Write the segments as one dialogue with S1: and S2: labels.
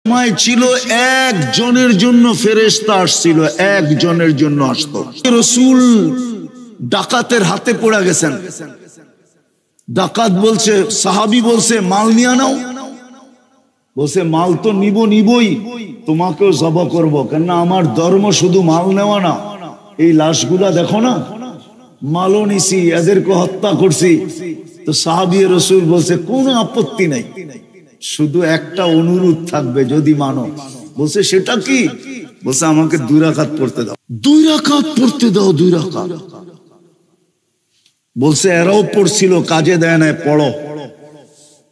S1: সময় ছিল একজনের জন্য ফেরেশতা আসছিল, একজনের জন্য আসতো। রাসূল ডাকাতের হাতে পড়ে গেছেন। ডাকাত বলছে, সাহাবী বলছে মাল নিয়ে নাও। বলছে মাল তো নিবই, তোমাকেও জবাই করব, কেননা আমার ধর্ম শুধু মাল নেওয়া না। এই লাশগুলা দেখো না, মালও নিছি, এদেরকে হত্যা করছি। তো সাহাবী রাসূল বলছে কোনো আপত্তি নাই, শুধু একটা অনুরোধ থাকবে, যদি মানো। বলছে সেটা কি? বলছে আমাকে 2 রাকাত পড়তে দাও। 2 রাকাত পড়তে দাও, 2 রাকাত। বলছে এরাও পড়ছিল, কাজে দেয় না, পড়ো।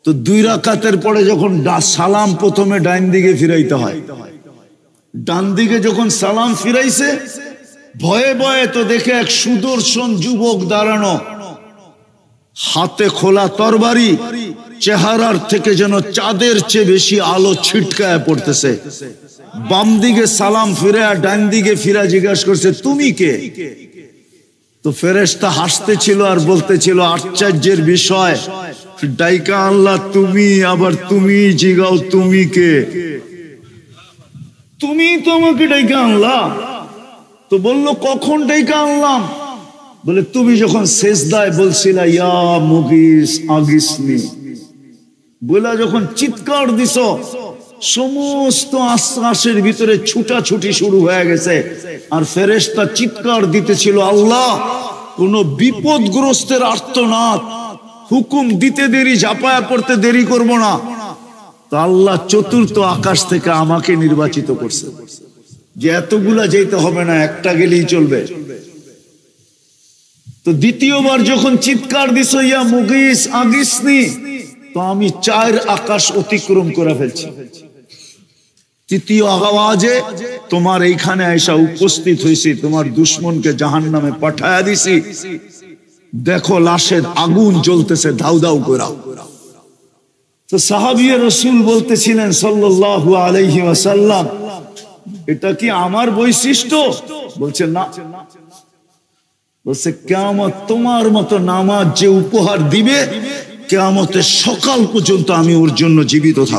S1: তো 2 রাকাতের পরে যখন সালাম প্রথমে ডান দিকে ফিরাইতে হয়, ডান দিকে যখন সালাম ফিরাইছে, ভয়ে ভয়ে তো দেখে এক সুদর্শন যুবক দাঁড়ানো, হাতে খোলা তরবারি, চেহারার থেকে যেন চাঁদের চেয়ে বেশি আলো ছিটকায় পড়তেছে। বাম দিকে সালাম ফিরে ডান দিকে ফিরা জিজ্ঞাসা করছে তুমি কে? তো ফেরেশতা হাসতেছিল আর বলতেছিল আশ্চর্যের বিষয়, ডাইকা আল্লাহ তুমি, আবার তুমি জিগাও তুমি কে? তুমি তো আমাকে ডাইকা আনলা। তো বললো কখন ডাইকা আনলাম? বলে তুমি যখন সেজদায় বলছিলা ইয়া মুগিস আগিসনি বলে যখন চিৎকার দিছ, সমস্ত আশ্বাসের ভিতরে ছুটাছুটি শুরু হয়ে গেছে। আর ফেরেশতা চিৎকার দিতেছিল আল্লাহ কোন বিপদগ্রস্তের আর্তনাদ, হুকুম দিতে দেরি, ঝাঁপায়া পড়তে দেরি করব না। তো আল্লাহ চতুর্থ আকাশ থেকে আমাকে নির্বাচিত করছে যে এতগুলা যেতে হবে না, একটা গেলেই চলবে। তো দ্বিতীয়বার যখন চিৎকার দিছ ইয়া মুগিস আগিসনি, তো আমি 4 আকাশ অতিক্রম করে ফেলছি। তৃতীয় আওয়াজে তোমার এইখানে আইসা উপস্থিত হয়েছি, তোমার দুশমনকে জাহান্নামে পাঠায়া দিছি। দেখো লাশের আগুন জ্বলতেছে দাউ দাউ করে। তো সাহাবী রাসূল বলতেছিলেন সাল্লাল্লাহু আলাইহি ওয়াসাল্লাম, এটা কি আমার বৈশিষ্ট্য? বলছে না। বলছে কিয়ামত তোমার মতো নামাজ যে উপহার দিবে, কিয়ামতের সকাল পর্যন্ত আমি ওর জন্য জীবিত থাকব।